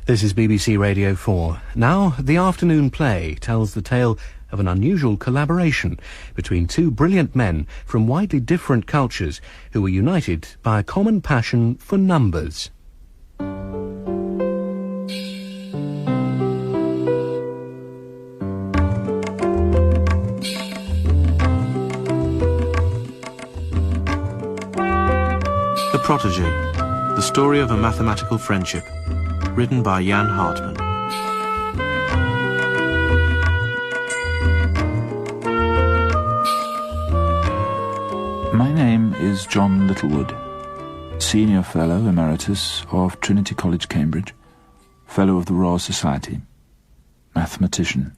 This is BBC Radio 4. Now, the afternoon play tells the tale of an unusual collaboration between two brilliant men from widely different cultures who were united by a common passion for numbers. The Protégé, the story of a mathematical friendship, written by Jan Hartmann. My name is John Littlewood, Senior Fellow Emeritus of Trinity College, Cambridge, Fellow of the Royal Society, mathematician.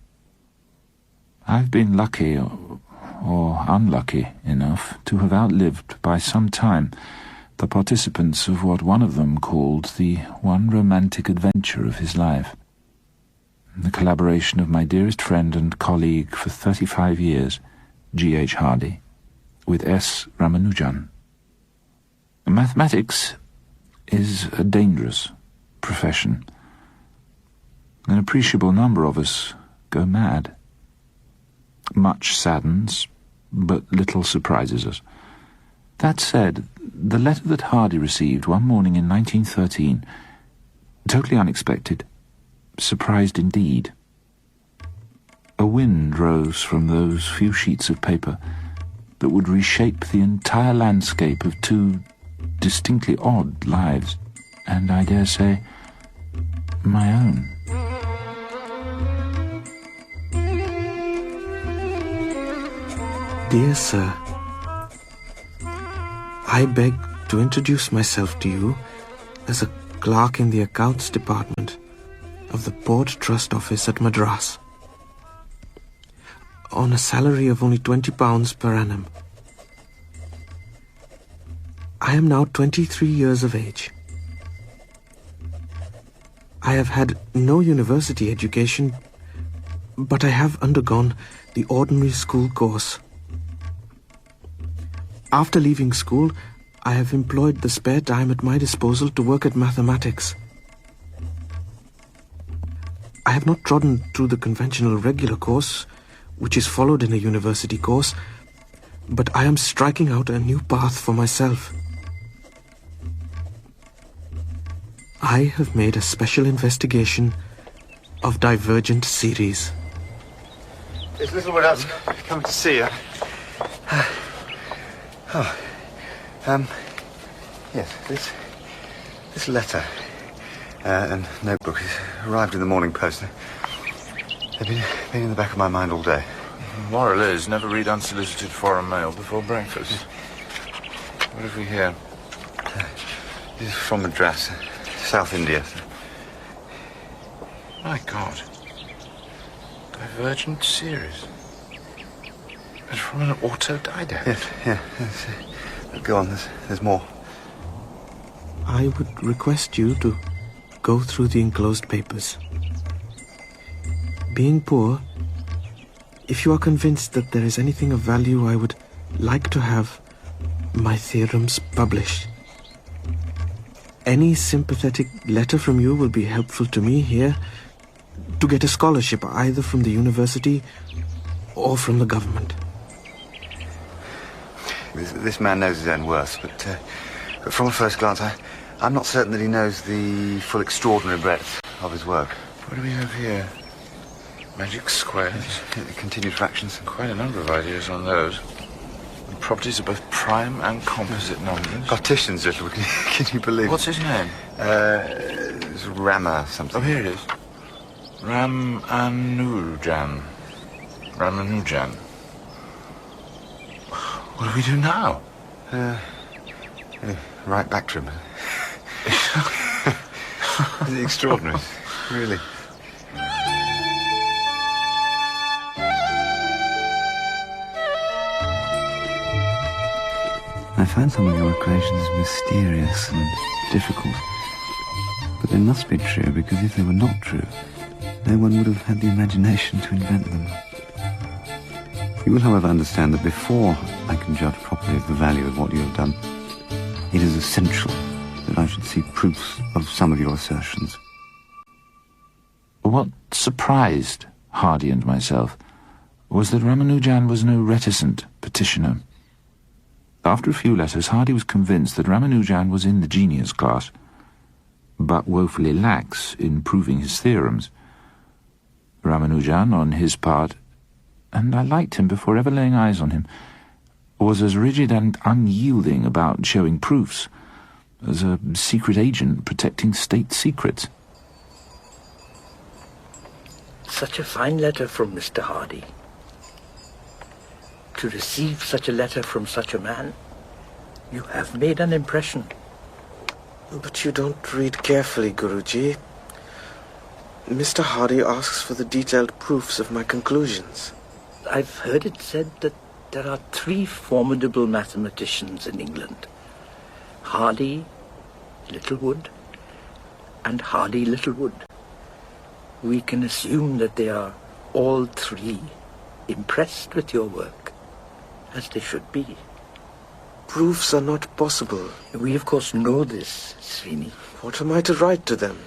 I've been lucky or unlucky enough to have outlived by some time the participants of what one of them called the one romantic adventure of his life. The collaboration of my dearest friend and colleague for 35 years, G.H. Hardy, with S. Ramanujan. Mathematics is a dangerous profession. An appreciable number of us go mad. Much saddens, but little surprises us. That said, the letter that Hardy received one morning in 1913, totally unexpected, surprised indeed. A wind rose from those few sheets of paper that would reshape the entire landscape of two distinctly odd lives, and I dare say, my own. Dear Sir, I beg to introduce myself to you as a clerk in the accounts department of the Port Trust Office at Madras, on a salary of only £20 per annum. I am now 23 years of age. I have had no university education, but I have undergone the ordinary school course. After leaving school, I have employed the spare time at my disposal to work at mathematics. I have not trodden through the conventional regular course, which is followed in a university course, but I am striking out a new path for myself. I have made a special investigation of divergent series. It's Littlewood, I was coming to see you. Yes, this letter and notebook has arrived in the morning post. They've been in the back of my mind all day. Moral is, never read unsolicited foreign mail before breakfast. What have we here? This is from Madras, South India. My God. Divergent series. It's from an autodidact. Yes, yeah. Go on, there's more. I would request you to go through the enclosed papers. Being poor, if you are convinced that there is anything of value, I would like to have my theorems published. Any sympathetic letter from you will be helpful to me here to get a scholarship either from the university or from the government. This man knows his own worth, but from a first glance, I'm not certain that he knows the full extraordinary breadth of his work. What do we have here? Magic squares. Continued fractions. Quite a number of ideas on those. The properties of both prime and composite numbers. Partitions, Littlewood, can you believe? What's his name? It's Rama something. Oh, here it is. Ramanujan. What do we do now? Right back to him. It's extraordinary, really. I find some of your equations mysterious and difficult. But they must be true, because if they were not true, no one would have had the imagination to invent them. You will, however, understand that before I can judge properly of the value of what you have done, it is essential that I should see proofs of some of your assertions. What surprised Hardy and myself was that Ramanujan was no reticent petitioner. After a few letters, Hardy was convinced that Ramanujan was in the genius class, but woefully lax in proving his theorems. Ramanujan, on his part, and I liked him before ever laying eyes on him, was as rigid and unyielding about showing proofs as a secret agent protecting state secrets. Such a fine letter from Mr. Hardy. To receive such a letter from such a man, you have made an impression. But you don't read carefully, Guruji. Mr. Hardy asks for the detailed proofs of my conclusions. I've heard it said that there are 3 formidable mathematicians in England. Hardy, Littlewood, and Hardy Littlewood. We can assume that they are all 3 impressed with your work, as they should be. Proofs are not possible. We of course know this, Srini. What am I to write to them?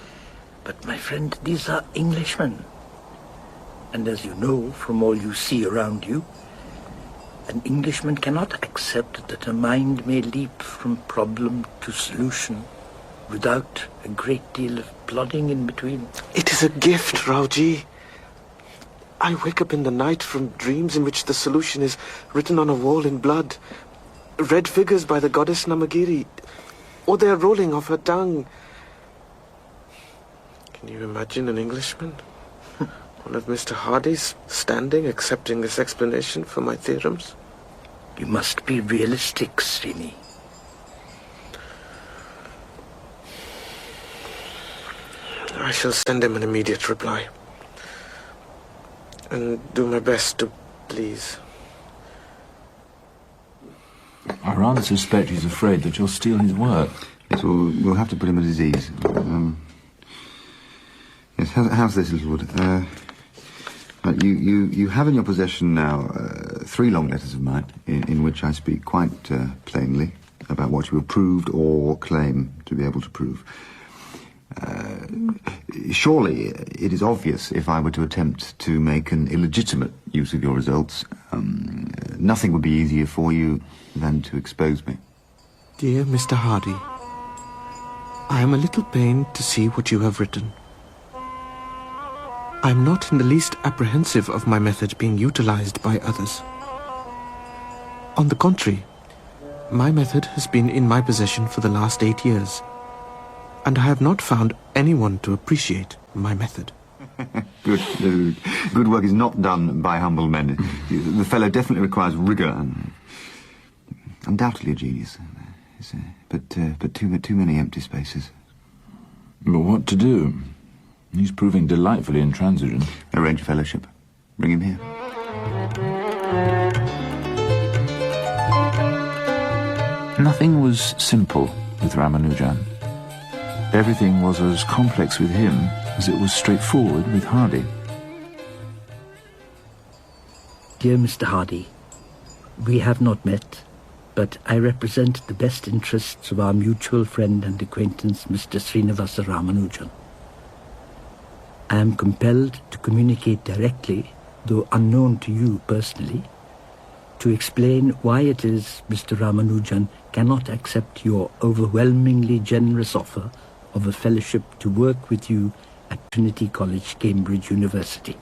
But my friend, these are Englishmen. And as you know from all you see around you, an Englishman cannot accept that a mind may leap from problem to solution without a great deal of plodding in between. It is a gift, Rauji. I wake up in the night from dreams in which the solution is written on a wall in blood. Red figures by the goddess Namagiri, or they are rolling off her tongue. Can you imagine an Englishman? One of Mr. Hardy's standing, accepting this explanation for my theorems? You must be realistic, Srini. I shall send him an immediate reply. And do my best to please. I rather suspect he's afraid that you'll steal his work. Yes, we'll have to put him at his ease. Yes, how's this, Littlewood? You have in your possession now 3 long letters of mine, in which I speak quite plainly about what you have proved or claim to be able to prove. Surely it is obvious if I were to attempt to make an illegitimate use of your results, nothing would be easier for you than to expose me. Dear Mr. Hardy, I am a little pained to see what you have written. I am not in the least apprehensive of my method being utilized by others. On the contrary, my method has been in my possession for the last 8 years, and I have not found anyone to appreciate my method. Good work is not done by humble men. The fellow definitely requires rigor and undoubtedly a genius, but too many empty spaces. But what to do? He's proving delightfully intransigent. Arrange a fellowship. Bring him here. Nothing was simple with Ramanujan. Everything was as complex with him as it was straightforward with Hardy. Dear Mr. Hardy, we have not met, but I represent the best interests of our mutual friend and acquaintance, Mr. Srinivasa Ramanujan. I am compelled to communicate directly, though unknown to you personally, to explain why it is Mr. Ramanujan cannot accept your overwhelmingly generous offer of a fellowship to work with you at Trinity College, Cambridge University.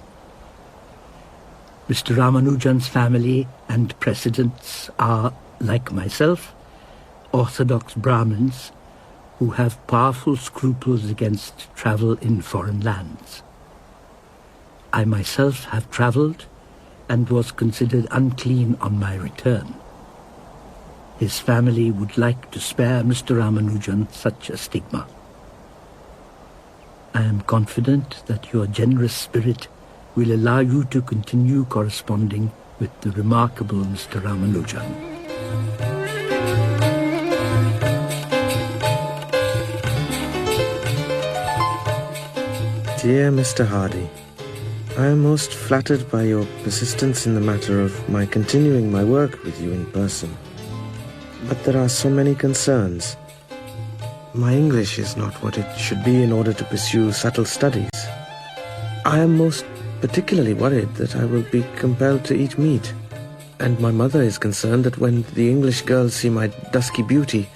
Mr. Ramanujan's family and precedents are, like myself, Orthodox Brahmins who have powerful scruples against travel in foreign lands. I myself have travelled and was considered unclean on my return. His family would like to spare Mr. Ramanujan such a stigma. I am confident that your generous spirit will allow you to continue corresponding with the remarkable Mr. Ramanujan. Dear Mr. Hardy, I am most flattered by your persistence in the matter of my continuing my work with you in person. But there are so many concerns. My English is not what it should be in order to pursue subtle studies. I am most particularly worried that I will be compelled to eat meat. And my mother is concerned that when the English girls see my dusky beauty,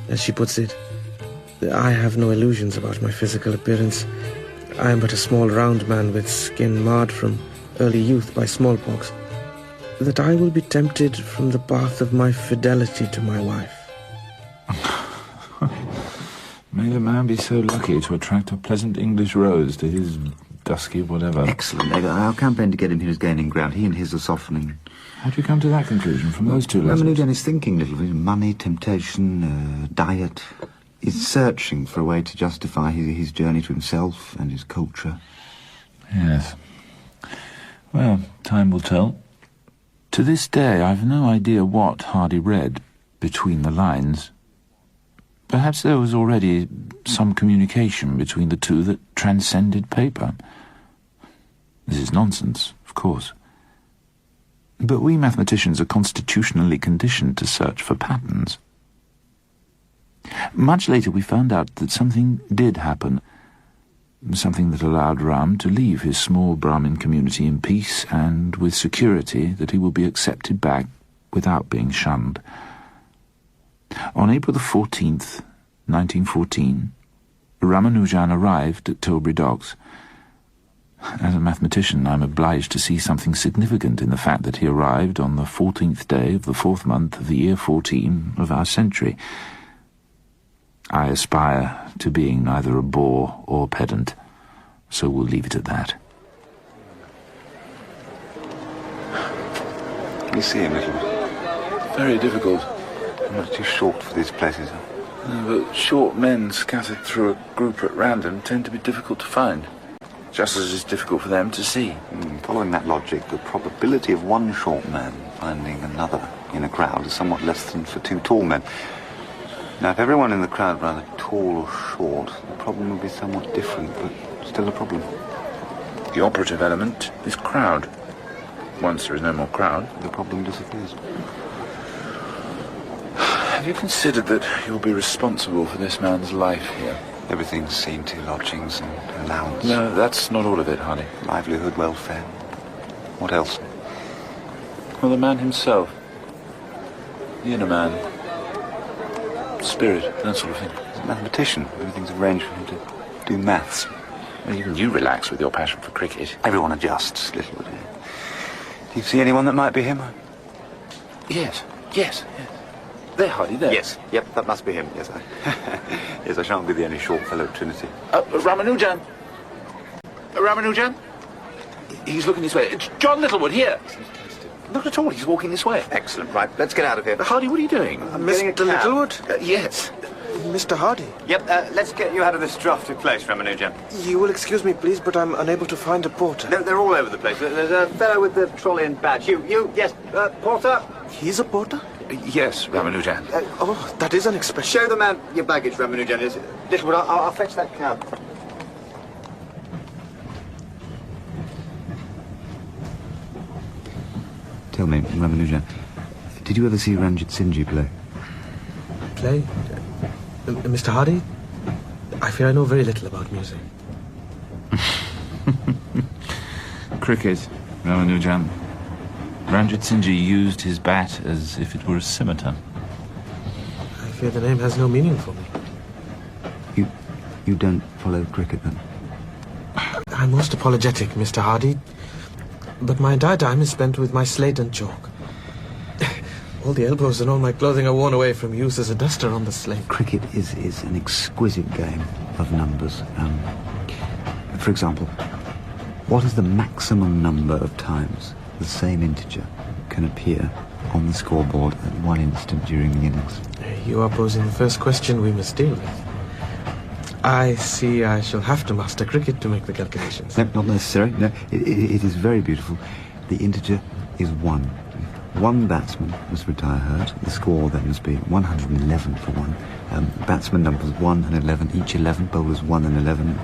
as she puts it, I have no illusions about my physical appearance. I am but a small round man with skin marred from early youth by smallpox. That I will be tempted from the path of my fidelity to my wife. May the man be so lucky to attract a pleasant English rose to his dusky whatever. Excellent. Our campaign to get him here is gaining ground. He and his are softening. How do you come to that conclusion from those two lessons? Ramanujan is thinking little bit. Money, temptation, diet. He's searching for a way to justify his journey to himself and his culture. Yes. Well, time will tell. To this day, I've no idea what Hardy read between the lines. Perhaps there was already some communication between the two that transcended paper. This is nonsense, of course. But we mathematicians are constitutionally conditioned to search for patterns. Much later we found out that something did happen, something that allowed Ram to leave his small Brahmin community in peace and with security that he will be accepted back without being shunned. On April the 14th, 1914, Ramanujan arrived at Tilbury Docks. As a mathematician, I'm obliged to see something significant in the fact that he arrived on the 14th day of the 4th month of the year 14 of our century. I aspire to being neither a bore or pedant, so we'll leave it at that. Can you see him, little bit? Very difficult. I'm not too short for these places. But short men scattered through a group at random tend to be difficult to find, just as it's difficult for them to see. Following that logic, the probability of one short man finding another in a crowd is somewhat less than for two tall men. Now, if everyone in the crowd were either tall or short, the problem would be somewhat different, but still a problem. The operative element is crowd. Once there is no more crowd, the problem disappears. Have you considered that you'll be responsible for this man's life here? Everything's seen to lodgings and allowance. No, that's not all of it, Hardy. Livelihood, welfare. What else? Well, the man himself. The inner man. Spirit, that sort of thing. He's a mathematician. Everything's arranged for him to do maths. Well, even you relax with your passion for cricket. Everyone adjusts, little. Do you see anyone that might be him? Yes. There, Hardy, there. Yes. Yep, that must be him. Yes, yes, I shan't be the only short fellow at Trinity. Ramanujan. Ramanujan? He's looking this way. It's John Littlewood, here. Not at all, he's walking this way. Excellent. Right, let's get out of here. Hardy, what are you doing? Mr. Littlewood? Yes. Mr. Hardy? Yep, let's get you out of this drafty place, Ramanujan. You will excuse me, please, but I'm unable to find a porter. They're all over the place. There's a fellow with the trolley and badge. Yes, porter? He's a porter? Yes, Ramanujan. Oh, that is unexpected. Show the man your baggage, Ramanujan. Littlewood, I'll fetch that cab. Tell me, Ramanujan, did you ever see Ranjit Singh play? Play? Mr. Hardy? I fear I know very little about music. Cricket, Ramanujan. Ranjit Singh used his bat as if it were a scimitar. I fear the name has no meaning for me. You don't follow cricket, then? I'm most apologetic, Mr. Hardy, but my entire time is spent with my slate and chalk. All the elbows and all my clothing are worn away from use as a duster on the slate. Cricket is an exquisite game of numbers. For example, what is the maximum number of times the same integer can appear on the scoreboard at one instant during the innings? You are posing the first question we must deal with. I see I shall have to master cricket to make the calculations. No, not necessary. No, it is very beautiful. The integer is 1. If one batsman must retire hurt, the score then must be 111 for 1. Batsman numbers 1 and 11, each 11, bowlers 1 and 11.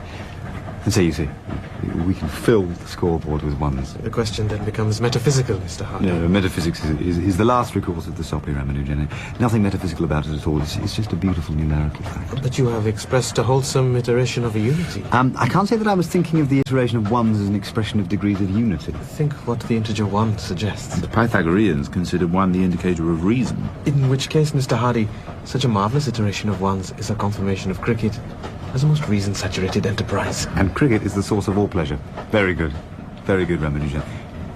And so you see, we can fill the scoreboard with ones. The question then becomes metaphysical, Mr. Hardy. No, metaphysics is the last recourse of the soppy Ramanujan. Nothing metaphysical about it at all. It's just a beautiful numerical fact. But you have expressed a wholesome iteration of a unity. I can't say that I was thinking of the iteration of ones as an expression of degrees of unity. Think what the integer 1 suggests. The Pythagoreans considered 1 the indicator of reason. In which case, Mr. Hardy, such a marvellous iteration of ones is a confirmation of cricket as a most reason-saturated enterprise. And cricket is the source of all pleasure. Very good. Very good, Ramanujan.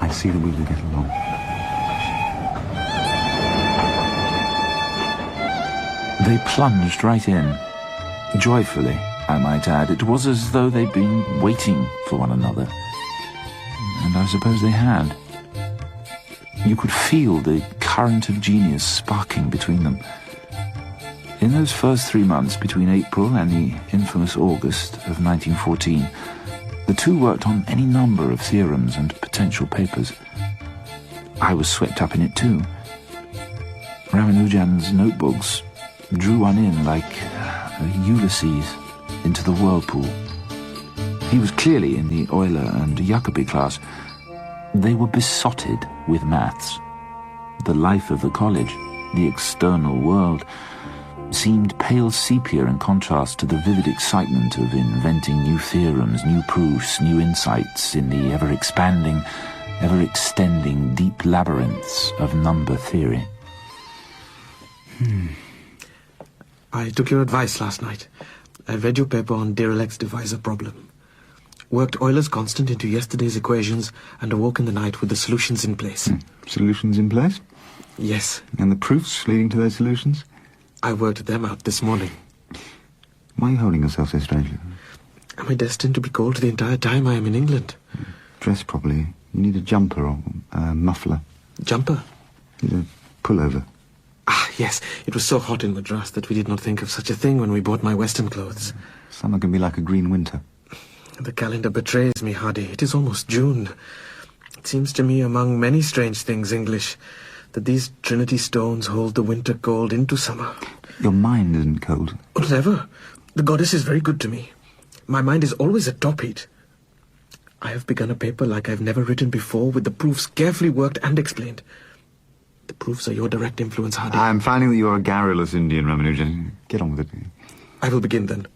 I see that we will get along. They plunged right in. Joyfully, I might add. It was as though they'd been waiting for one another. And I suppose they had. You could feel the current of genius sparking between them. In those first 3 months between April and the infamous August of 1914, the two worked on any number of theorems and potential papers. I was swept up in it too. Ramanujan's notebooks drew one in like Ulysses into the whirlpool. He was clearly in the Euler and Jacobi class. They were besotted with maths. The life of the college, the external world, seemed pale sepia in contrast to the vivid excitement of inventing new theorems, new proofs, new insights in the ever-expanding, ever-extending deep labyrinths of number theory. I took your advice last night. I read your paper on Diric's divisor problem. Worked Euler's constant into yesterday's equations and awoke in the night with the solutions in place. Solutions in place? Yes. And the proofs leading to those solutions? I worked them out this morning. Why are you holding yourself so strangely? Am I destined to be cold the entire time I am in England? Dress properly. You need a jumper or a muffler. Jumper? You need a pullover. Ah, yes. It was so hot in Madras that we did not think of such a thing when we bought my Western clothes. Summer can be like a green winter. The calendar betrays me, Hardy. It is almost June. It seems to me, among many strange things English, that these Trinity stones hold the winter cold into summer. Your mind isn't cold. Never. The goddess is very good to me. My mind is always at top heat. I have begun a paper like I've never written before, with the proofs carefully worked and explained. The proofs are your direct influence, Hardy. I'm finding that you're a garrulous Indian, Ramanujan. Get on with it. I will begin then.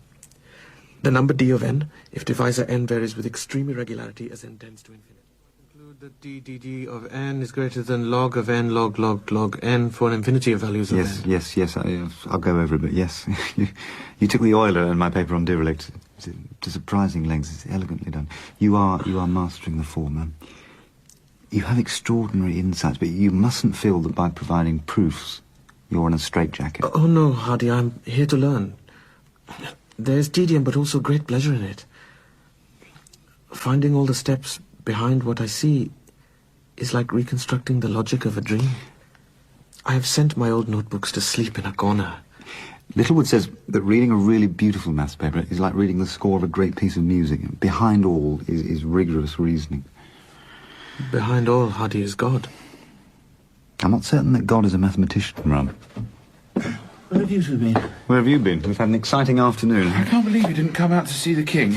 The number d of n, if divisor n varies with extreme irregularity as n tends to infinity. Conclude that d of n is greater than log of n log n for an infinity of values of n. Yes. I'll go over it, but yes. You took the Euler and my paper on Dirichlet to surprising lengths. It's elegantly done. You are mastering the form. You have extraordinary insights, but you mustn't feel that by providing proofs you're in a straitjacket. Oh no, Hardy, I'm here to learn. There's tedium, but also great pleasure in it. Finding all the steps behind what I see is like reconstructing the logic of a dream. I have sent my old notebooks to sleep in a corner. Littlewood says that reading a really beautiful maths paper is like reading the score of a great piece of music. Behind all is rigorous reasoning. Behind all, Hardy, is God. I'm not certain that God is a mathematician, Ram. Where have you two been? Where have you been? We've had an exciting afternoon. I can't believe you didn't come out to see the king.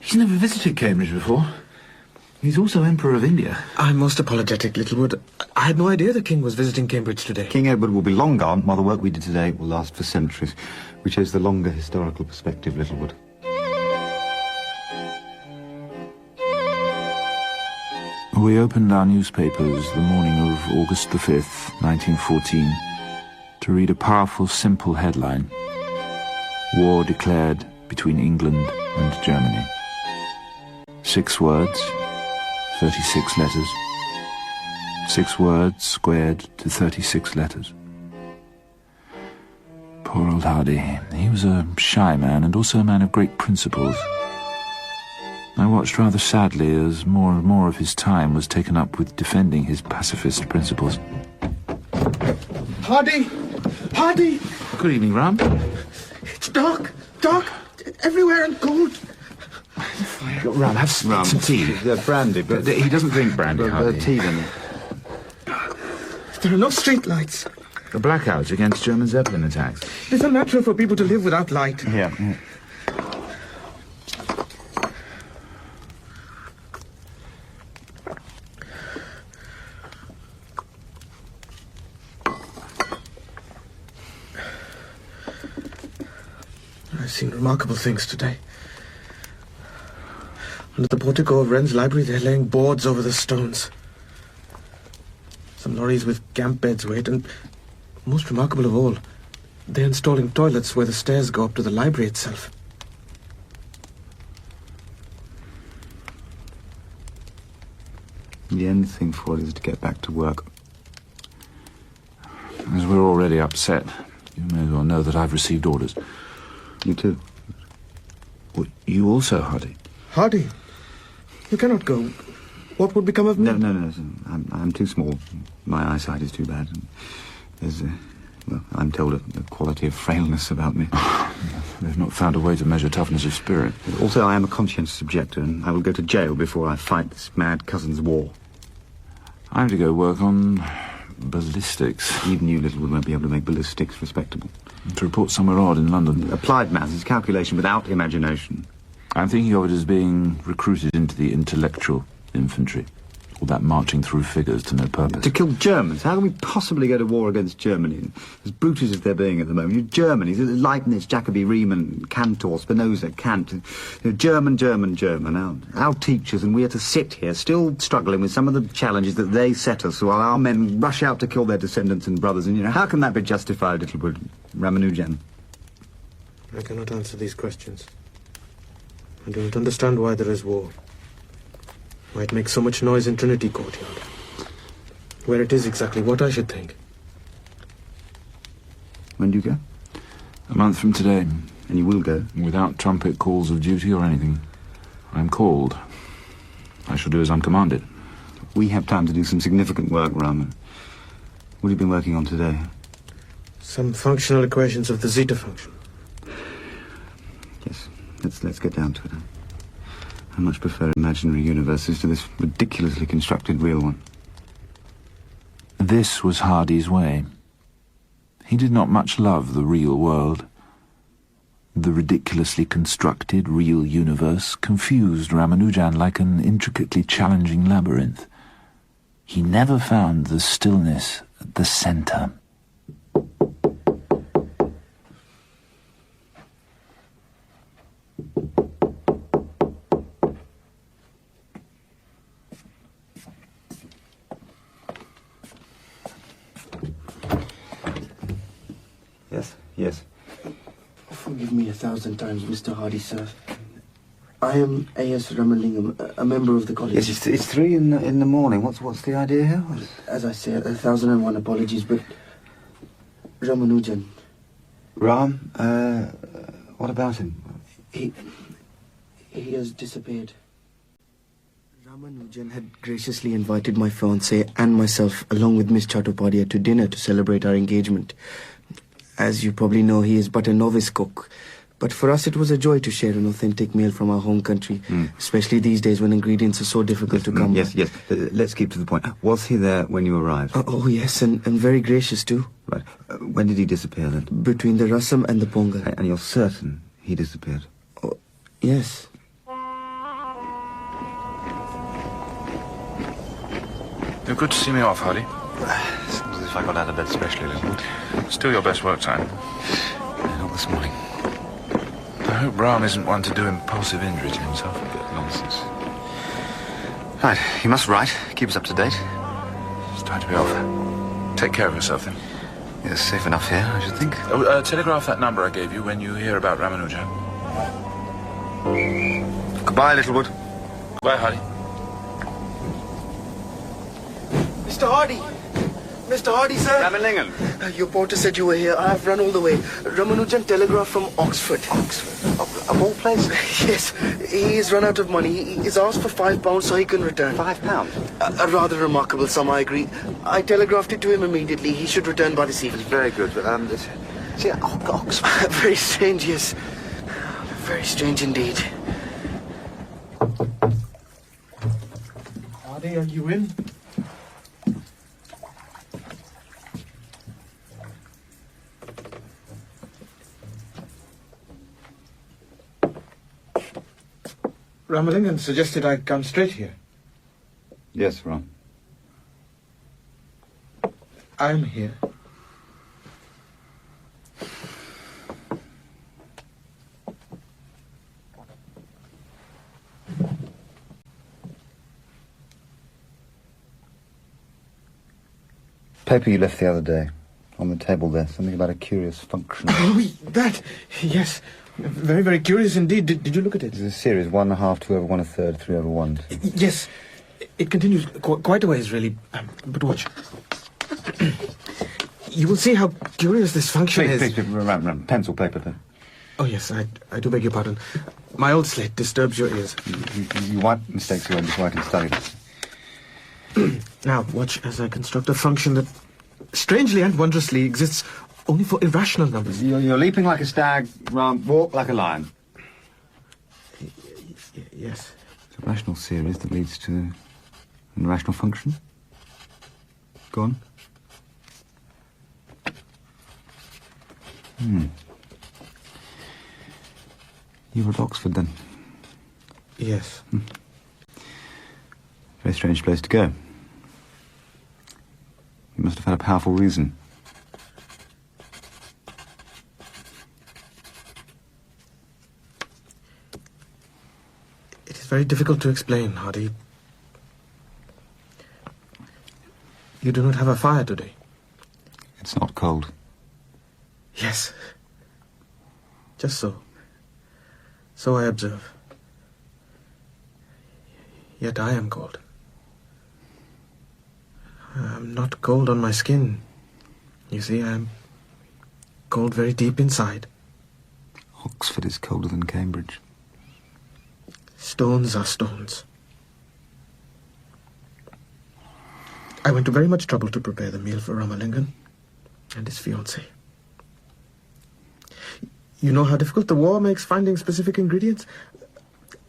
He's never visited Cambridge before. He's also Emperor of India. I'm most apologetic, Littlewood. I had no idea the king was visiting Cambridge today. King Edward will be long gone, while the work we did today will last for centuries. We chose the longer historical perspective, Littlewood. We opened our newspapers the morning of August the 5th, 1914, to read a powerful, simple headline. War declared between England and Germany. 6 words, 36 letters. 6 words squared to 36 letters. Poor old Hardy. He was a shy man and also a man of great principles. I watched rather sadly as more and more of his time was taken up with defending his pacifist principles. Hardy! Hardy! Good evening, Ram. It's dark, everywhere and cold. Ram, have some tea. Brandy, but He doesn't drink brandy, Hardy. tea then. There are no street lights. The blackouts against German Zeppelin attacks. It's unnatural for people to live without light. Yeah. seen remarkable things today. Under the portico of Wren's library, they're laying boards over the stones. Some lorries with camp beds wait, and most remarkable of all, they're installing toilets where the stairs go up to the library itself. The end thing for it is to get back to work. As we're already upset, you may as well know that I've received orders. You too? Well, you also, Hardy. Hardy, you cannot go. What would become of me? No. I'm too small. My eyesight is too bad. There's, well, I'm told a quality of frailness about me. They've not found a way to measure toughness of spirit. Also, I am a conscientious objector, and I will go to jail before I fight this mad cousin's war. I'm to go work on ballistics. Even you, Littlewood, won't be able to make ballistics respectable. To report somewhere odd in London. Applied maths is calculation without imagination. I'm thinking of it as being recruited into the intellectual infantry. All that marching through figures to no purpose. To kill Germans? How can we possibly go to war against Germany? As brutal as they're being at the moment. You Germany, Leibniz, Jacobi, Riemann, Cantor, Spinoza, Kant. German. Our teachers, and we are to sit here still struggling with some of the challenges that they set us while our men rush out to kill their descendants and brothers. And, how can that be justified, Littlewood? Ramanujan? I cannot answer these questions. I do not understand why there is war. Why it makes so much noise in Trinity Courtyard. Where it is exactly, what I should think. When do you go? A month from today. And you will go? Without trumpet calls of duty or anything. I'm called. I shall do as I'm commanded. We have time to do some significant work, Raman. What have you been working on today? Some functional equations of the zeta function. Yes, let's get down to it. I much prefer imaginary universes to this ridiculously constructed real one. This was Hardy's way. He did not much love the real world. The ridiculously constructed real universe confused Ramanujan like an intricately challenging labyrinth. He never found the stillness at the center. Yes. Forgive me 1,000 times, Mr. Hardy, sir. I am A.S. Ramalingam, a member of the college. Yes, it's 3 in the morning. What's the idea here? As I say, 1,001 apologies, but Ramanujan. Ram? What about him? He has disappeared. Ramanujan had graciously invited my fiancée and myself, along with Miss Chattopadhyay, to dinner to celebrate our engagement. As you probably know, he is but a novice cook. But for us, it was a joy to share an authentic meal from our home country, especially these days when ingredients are so difficult to come by. Yes. Let's keep to the point. Was he there when you arrived? Oh, yes, and very gracious too. Right. When did he disappear then? Between the Rasam and the Pongal. And you're certain he disappeared? Oh, yes. You're good to see me off, Hardy. Seems as if I got out of bed specially, Littlewood. Still your best work time. Not this morning. I hope Ram isn't one to do impulsive injury to himself. Nonsense. Right, you must write. Keep us up to date. It's time to be off. Take care of yourself, then. Yes, safe enough here, I should think. Telegraph that number I gave you when you hear about Ramanujan. Goodbye, Littlewood. Goodbye, Hardy. Mr. Hardy! Mr. Hardy, sir! Ramalingam! Your porter said you were here. I have run all the way. Ramanujan telegraphed from Oxford. Oxford? Of all places? Yes. He has run out of money. He has asked for £5 so he can return. £5? A rather remarkable sum, I agree. I telegraphed it to him immediately. He should return by this evening. Very good, but, see, Oxford? Very strange, yes. Very strange indeed. Hardy, are you in? Ramalingam suggested I come straight here. Yes, Ram. I'm here. Paper you left the other day. On the table there. Something about a curious function. Oh, that! Yes. Very, very curious indeed. Did you look at it? It's a series, 1 1/2, 2 over 1 1/3, 3 over 1. Yes. It continues quite a ways, really. But watch. You will see how curious this function is. Please, pencil paper then. Oh, yes, I do beg your pardon. My old slate disturbs your ears. You wipe mistakes away before I can study them. Now, watch as I construct a function that, strangely and wondrously, exists only for irrational numbers. You're leaping like a stag, walk like a lion. Yes. It's a rational series that leads to an irrational function. Go on. You were at Oxford then? Yes. Very strange place to go. You must have had a powerful reason. It is very difficult to explain, Hardy. You do not have a fire today. It's not cold. Yes. Just so. So I observe. Yet I am cold. I'm not cold on my skin. You see, I'm cold very deep inside. Oxford is colder than Cambridge. Stones are stones. I went to very much trouble to prepare the meal for Ramalingan and his fiancée. You know how difficult the war makes finding specific ingredients?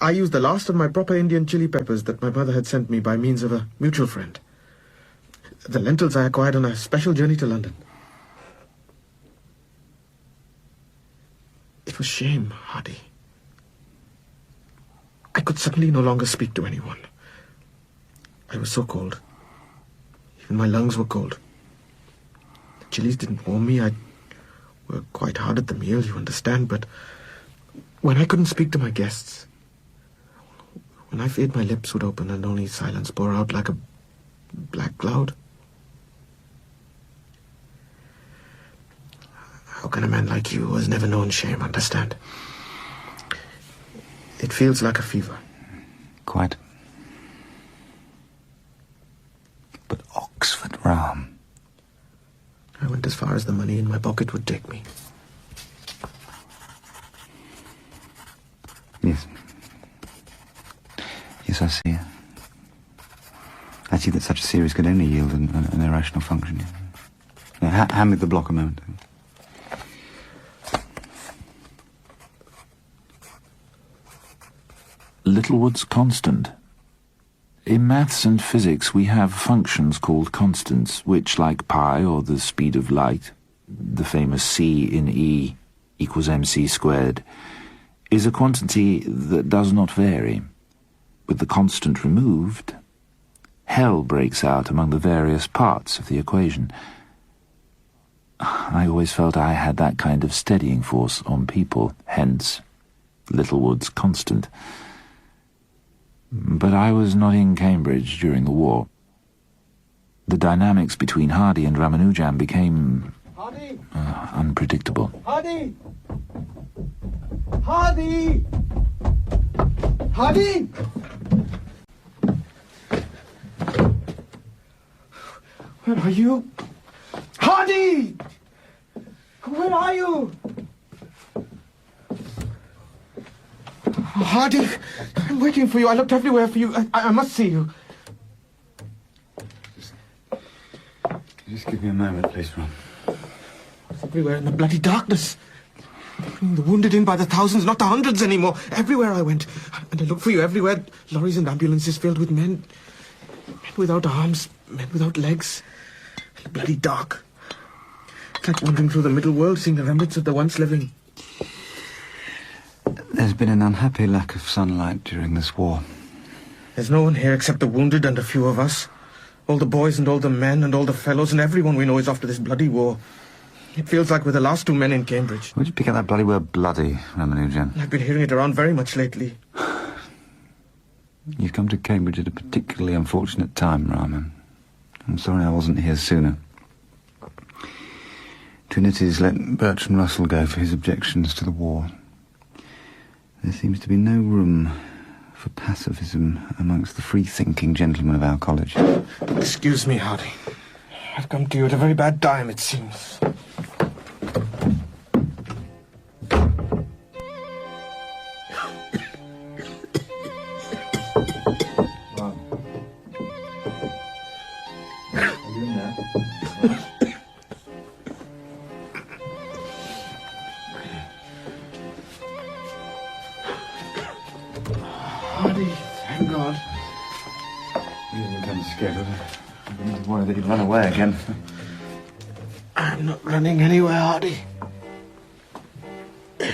I used the last of my proper Indian chili peppers that my mother had sent me by means of a mutual friend. The lentils I acquired on a special journey to London. It was shame, Hardy. I could suddenly no longer speak to anyone. I was so cold. Even my lungs were cold. The chilies didn't warm me. I worked quite hard at the meal, you understand, but when I couldn't speak to my guests, when I feared my lips would open and only silence pour out like a black cloud, how can a man like you, who has never known shame, understand? It feels like a fever. Quite. But Oxford, Ram. I went as far as the money in my pocket would take me. Yes. Yes, I see. I see that such a series could only yield an irrational function. Now, hand me the block a moment. Littlewood's constant. In maths and physics we have functions called constants, which, like pi or the speed of light, the famous c in E equals mc squared, is a quantity that does not vary. With the constant removed, hell breaks out among the various parts of the equation. I always felt I had that kind of steadying force on people, hence Littlewood's constant. But I was not in Cambridge during the war. The dynamics between Hardy and Ramanujan became unpredictable. Hardy! Hardy! Hardy! Where are you? Hardy! Where are you? Hardy, I'm waiting for you. I looked everywhere for you. I must see you. Just give me a moment, please, Ron. It's everywhere in the bloody darkness. They're bringing the wounded in by the thousands, not the hundreds anymore. Everywhere I went. And I looked for you everywhere. Lorries and ambulances filled with men. Men without arms, men without legs. And bloody dark. It's like wandering through the middle world, seeing the remnants of the once living. There's been an unhappy lack of sunlight during this war. There's no one here except the wounded and a few of us. All the boys and all the men and all the fellows and everyone we know is off to this bloody war. It feels like we're the last 2 men in Cambridge. Where'd you pick up that bloody word bloody, Ramanujan? I've been hearing it around very much lately. You've come to Cambridge at a particularly unfortunate time, Raman. I'm sorry I wasn't here sooner. Trinity's let Bertrand Russell go for his objections to the war. There seems to be no room for pacifism amongst the free-thinking gentlemen of our college. Excuse me, Hardy. I've come to you at a very bad time, it seems. Thank God. You didn't become scared of it. I was worried that you'd run away again. I'm not running anywhere, Hardy. I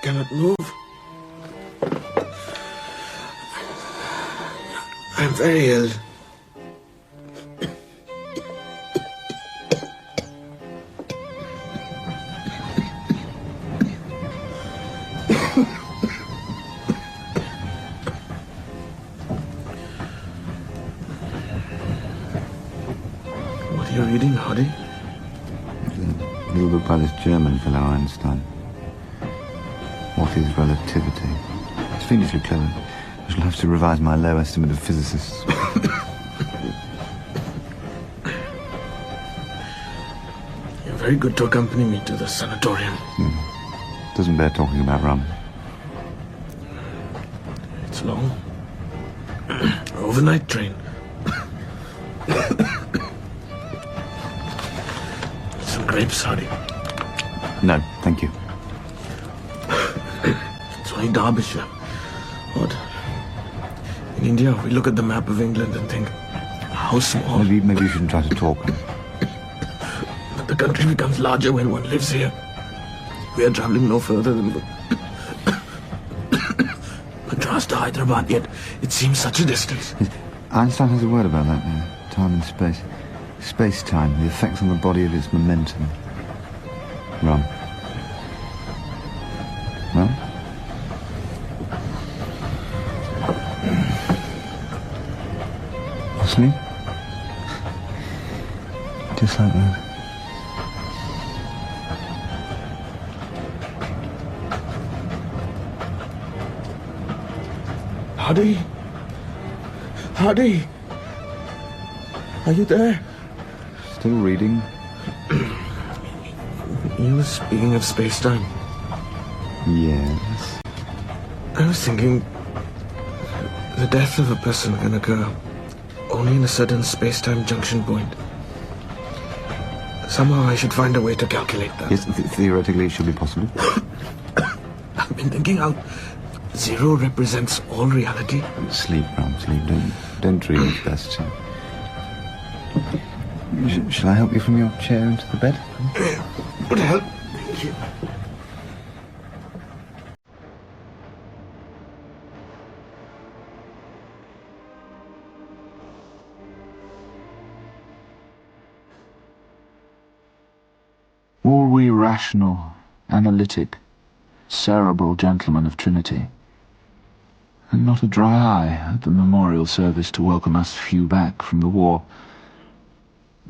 cannot move. I'm very ill. What are you reading, Hardy? A little book by this German fellow, Einstein. What is relativity? It's fiendishly clever. I shall have to revise my low estimate of physicists. You're very good to accompany me to the sanatorium. Doesn't bear talking about rum. It's long. Overnight train. Some grapes, Hardy. No, thank you. It's only Derbyshire. Odd. In India, we look at the map of England and think, how small. Maybe you shouldn't try to talk. But the country becomes larger when one lives here. We are traveling no further than Madras to Hyderabad, yet it seems such a distance. Einstein has a word about that, time and space. Space-time, the effects on the body of its momentum. Rum. Rum? Asleep? Just like that. Hardy? Hardy? Are you there? Still reading? You were speaking of space-time. Yes. I was thinking the death of a person can occur only in a certain space-time junction point. Somehow I should find a way to calculate that. Yes, theoretically it should be possible. I've been thinking how zero represents all reality. Sleep, Ram, sleep. Don't dream, it's best. Shall I help you from your chair into the bed? Would help. Thank you. All we rational, analytic, cerebral gentlemen of Trinity, and not a dry eye at the memorial service to welcome us few back from the war,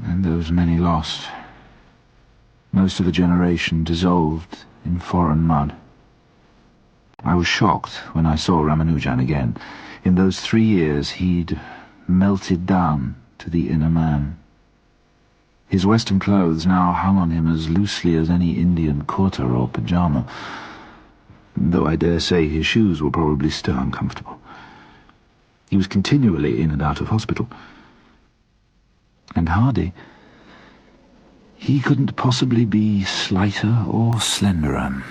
and those many lost. Most of a generation dissolved in foreign mud. I was shocked when I saw Ramanujan again. In those 3 years he'd melted down to the inner man. His Western clothes now hung on him as loosely as any Indian kurta or pyjama, though I dare say his shoes were probably still uncomfortable. He was continually in and out of hospital. And Hardy, he couldn't possibly be slighter or slenderer.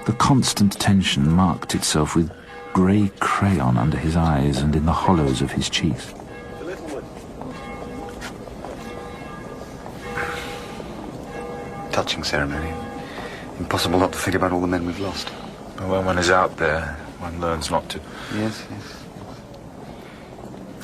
The constant tension marked itself with grey crayon under his eyes and in the hollows of his cheeks. Touching ceremony. Impossible not to think about all the men we've lost. But when one is out there, one learns not to. Yes.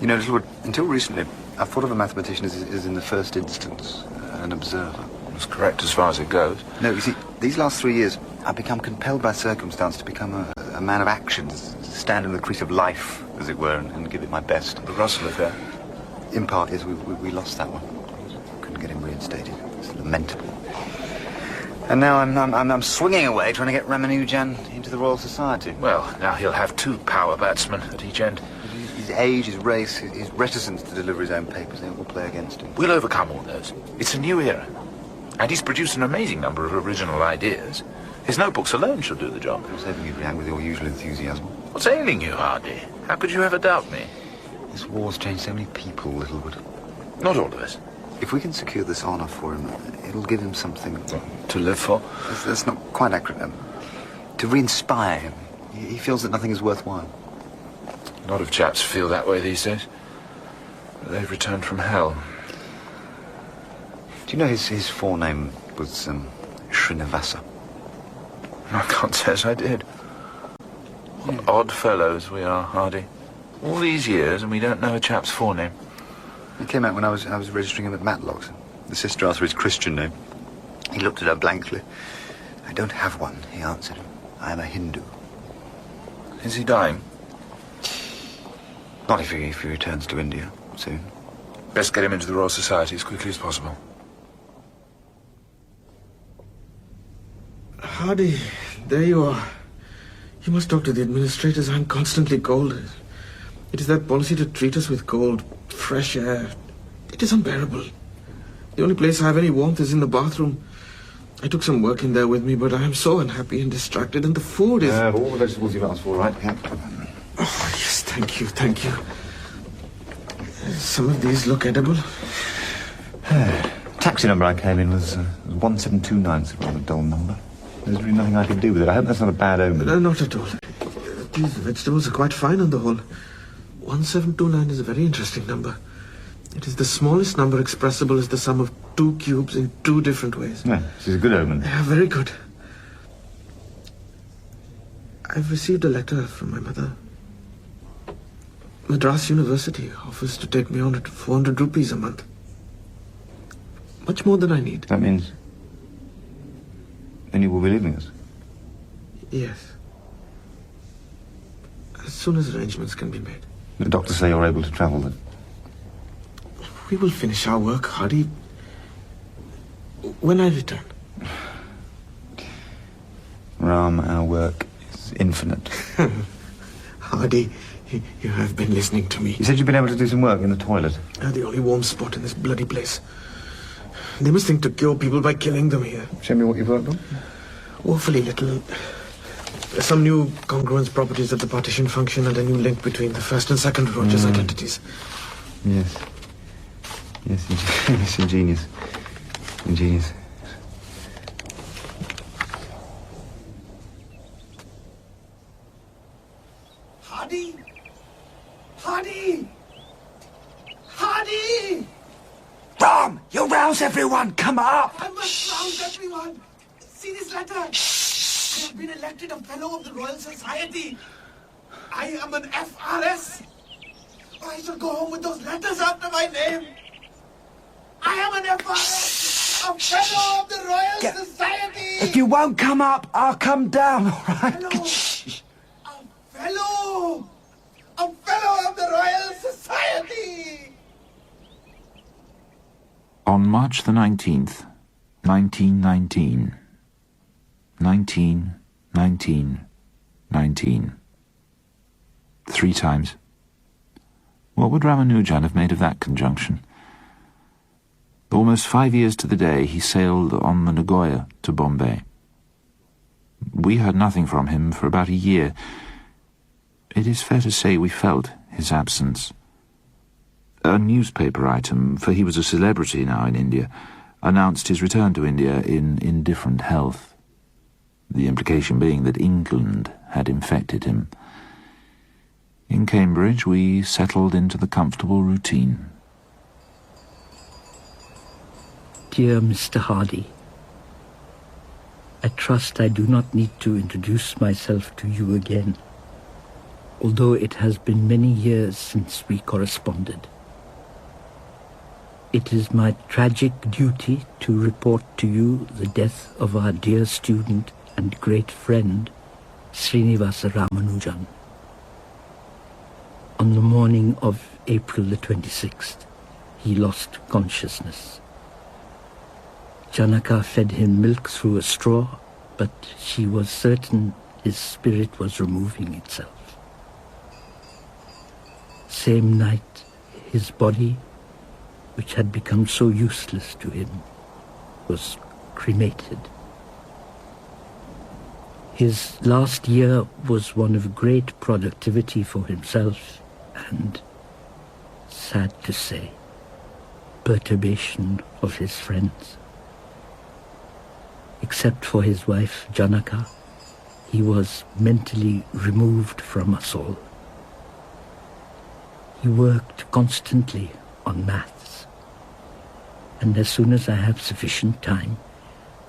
You know, Lord, until recently, I thought of a mathematician as in the first instance, an observer. It's correct as far as it goes. No, you see, these last 3 years, I've become compelled by circumstance to become a man of action, stand in the crease of life, as it were, and give it my best. The Russell affair? In part, yes, we lost that one. Couldn't get him reinstated. It's lamentable. And now I'm swinging away trying to get Ramanujan into the Royal Society. Well, now he'll have 2 power batsmen at each end. His age, his race, his reticence to deliver his own papers, they all play against him. We'll overcome all those. It's a new era. And he's produced an amazing number of original ideas. His notebooks alone should do the job. I was hoping you'd react with your usual enthusiasm. What's ailing you, Hardy? How could you ever doubt me? This war's changed so many people, Littlewood. Not all of us. If we can secure this honour for him, it'll give him something to live for. That's not quite accurate. To re-inspire him. He feels that nothing is worthwhile. A lot of chaps feel that way these days. But they've returned from hell. Do you know his forename was Srinivasa? I can't say as I did. What odd fellows we are, Hardy. All these years and we don't know a chap's forename. It came out when I was registering him at Matlock's. The sister asked for his Christian name. He looked at her blankly. I don't have one, he answered. I am a Hindu. Is he dying? Not if he returns to India soon. Best get him into the Royal Society as quickly as possible. Hardy, there you are. You must talk to the administrators. I'm constantly cold. It is that policy to treat us with cold, fresh air. It is unbearable. The only place I have any warmth is in the bathroom. I took some work in there with me, but I am so unhappy and distracted, and the food is... all the vegetables you've asked for, right? Yeah. Oh, yes, thank you, thank you. Some of these look edible. Taxi number I came in was 1729. It's a rather dull number. There's really nothing I can do with it. I hope that's not a bad omen. No, not at all. These vegetables are quite fine on the whole. 1729 is a very interesting number. It is the smallest number expressible as the sum of 2 cubes in 2 different ways. Yeah, this is a good omen. Yeah, very good. I've received a letter from my mother. Madras University offers to take me on at 400 rupees a month. Much more than I need. That means... then you will be leaving us? Yes. As soon as arrangements can be made. The doctors say you're able to travel then? We will finish our work, Hardy, when I return. Ram, our work is infinite. Hardy, you have been listening to me. You said you've been able to do some work in the toilet. The only warm spot in this bloody place. They must think to cure people by killing them here. Show me what you've worked on. Awfully little. Some new congruence properties of the partition function and a new link between the first and second Rogers identities. Yes. Yes, ingenious. Ingenious. Hardy! Hardy! Hardy! Ram, you rouse everyone! Come up! I must rouse everyone! See this letter? I have been elected a Fellow of the Royal Society. I am an FRS. I shall go home with those letters after my name. I am an FRS, a Fellow of the Royal Society. If you won't come up, I'll come down, all right? A Fellow of the Royal Society. On March the 19th, 1919. 19. 3 times. What would Ramanujan have made of that conjunction? Almost 5 years to the day, he sailed on the Nagoya to Bombay. We heard nothing from him for about a year. It is fair to say we felt his absence. A newspaper item, for he was a celebrity now in India, announced his return to India in indifferent health. The implication being that England had infected him. In Cambridge, we settled into the comfortable routine. Dear Mr. Hardy, I trust I do not need to introduce myself to you again, although it has been many years since we corresponded. It is my tragic duty to report to you the death of our dear student and great friend, Srinivasa Ramanujan, on the morning of April the 26th. he lost consciousness. Janaka fed him milk through a straw, but she was certain his spirit was removing itself. Same night, his body, which had become so useless to him, was cremated. His last year was one of great productivity for himself and, sad to say, perturbation of his friends. Except for his wife, Janaka, he was mentally removed from us all. He worked constantly on maths, and as soon as I have sufficient time,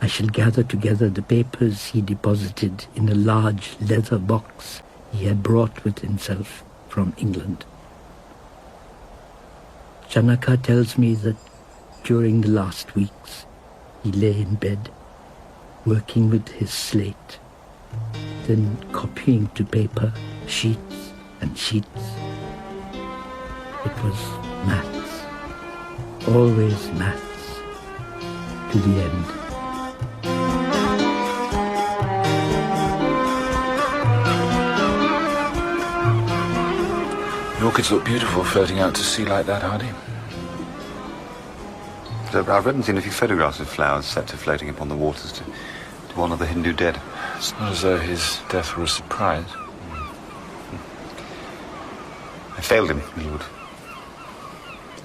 I shall gather together the papers he deposited in a large leather box he had brought with himself from England. Janaka tells me that during the last weeks he lay in bed, working with his slate, then copying to paper sheets and sheets. It was maths, always maths, to the end. The orchids look beautiful floating out to sea like that, Hardy. I've read and seen a few photographs of flowers set to floating upon the waters to honour the Hindu dead. It's not as though his death were a surprise. I failed him, my lord.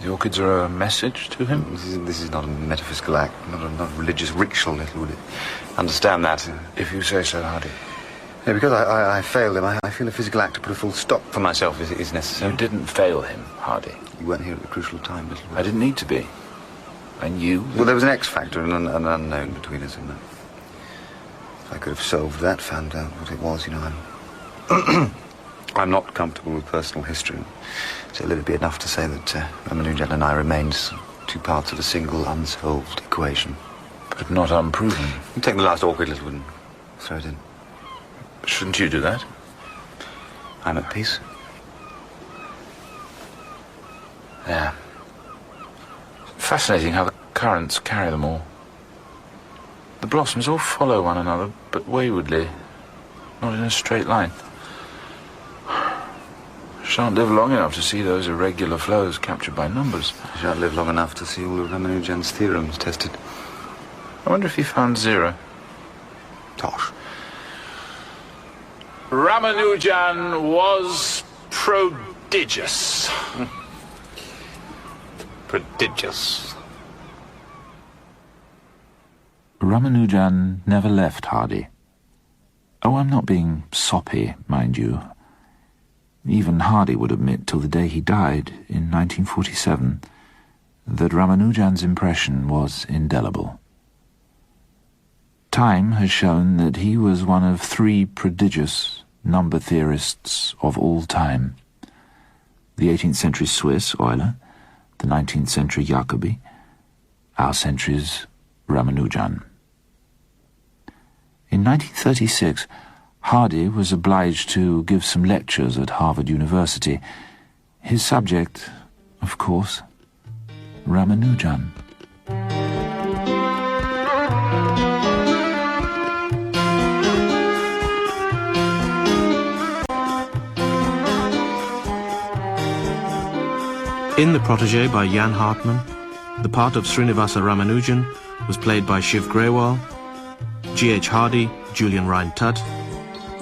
The orchids are a message to him? This is not a metaphysical act, not a religious ritual, little would it. Understand that. If you say so, Hardy. Yeah, because I failed him, I feel a physical act to put a full stop for myself is necessary. You didn't fail him, Hardy. You weren't here at the crucial time, little wood. I didn't need to be. I knew. Well, there was an X factor, an unknown between us, and if I could have solved that, found out what it was, I'm not comfortable with personal history. So it'd be enough to say that Ramanujan and I remained two parts of a single unsolved equation. But not unproven. You take the last orchid, little wood, and throw it in. Shouldn't you do that? I'm at peace. Yeah. Fascinating how the currents carry them all. The blossoms all follow one another, but waywardly, not in a straight line. Shan't live long enough to see those irregular flows captured by numbers. You shan't live long enough to see all of Ramanujan's theorems tested. I wonder if he found zero. Tosh. Ramanujan was prodigious. Prodigious. Ramanujan never left Hardy. Oh, I'm not being soppy, mind you. Even Hardy would admit till the day he died in 1947 that Ramanujan's impression was indelible. Time has shown that he was one of three prodigious number theorists of all time. The 18th century Swiss, Euler, the 19th century Jacobi, our century's Ramanujan. In 1936, Hardy was obliged to give some lectures at Harvard University. His subject, of course, Ramanujan. In The Protégé by Jan Hartmann, the part of Srinivasa Ramanujan was played by Shiv Grewal, G.H. Hardy, Julian Ryan-Tutt,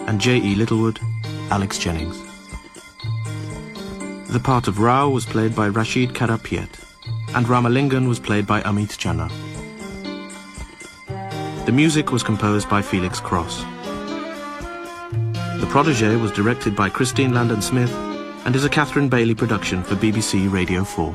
and J.E. Littlewood, Alex Jennings. The part of Rao was played by Rashid Karapiet, and Ramalingan was played by Amit Channa. The music was composed by Felix Cross. The Protégé was directed by Christine Landon-Smith and is a Catherine Bailey production for BBC Radio 4.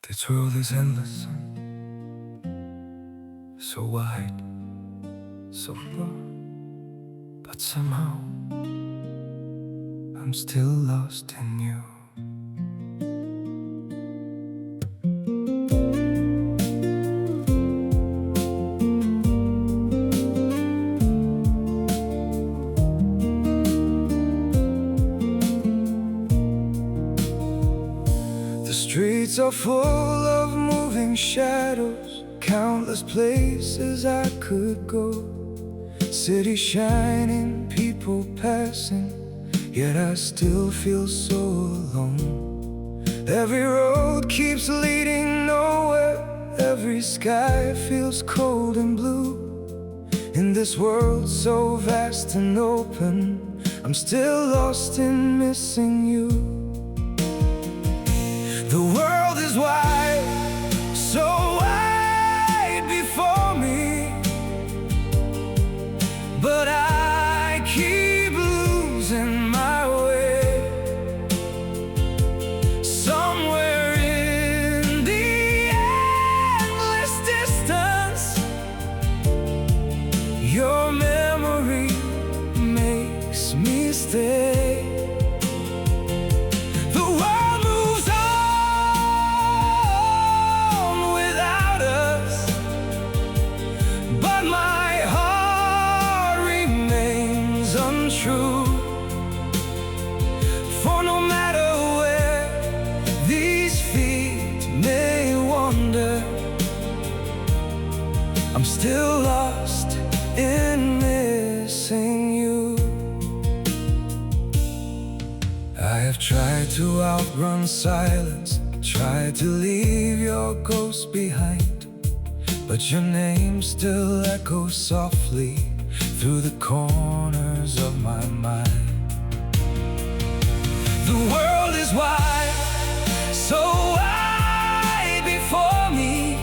This world is endless, so wide, so broad, but somehow I'm still lost in you. streets are full of moving shadows, countless places I could go. City shining, people passing, yet I still feel so alone. Every road keeps leading nowhere, every sky feels cold and blue. In this world so vast and open, I'm still lost in missing you. The world is wide, so wide before me, but I keep losing my way. Somewhere in the endless distance, your memory makes me stay. The world moves on without us, but my heart remains untrue. For no matter where these feet may wander, I'm still lost in missing you. I have tried to outrun silence, tried to leave your ghost behind, but your name still echoes softly through the corners of my mind. The world is wide, so wide before me,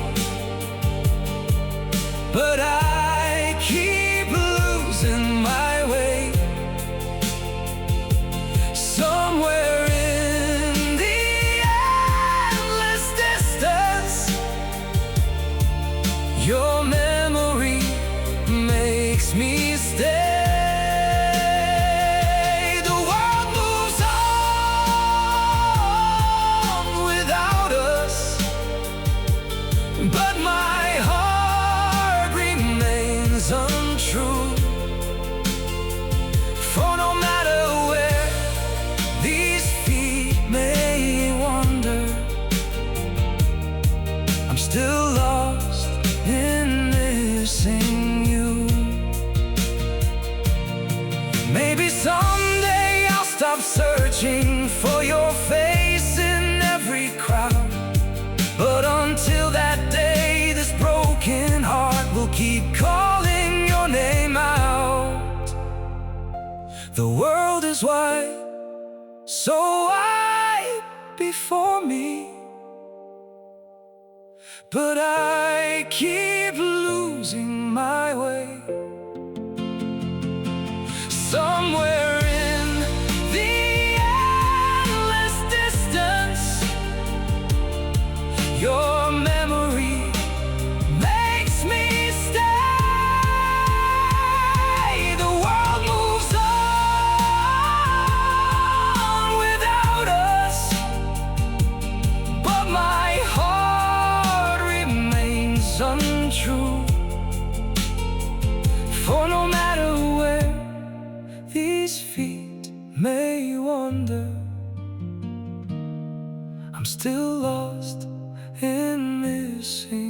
but I keep losing my way. Somewhere in the endless distance, your memory makes me stay. The world moves on without us, but my heart remains untrue. For no matter where these feet may wander, I'm still lost in missing you. Maybe someday I'll stop searching for your face in every crowd, but until that day, this broken heart will keep calling your name out. The world is wide, so wide before me, but I keep losing my way. Somewhere in the endless distance, your memory makes me stay. The world moves on without us, but my heart remains untrue. For no matter where these feet may wander, I'm still lost in missing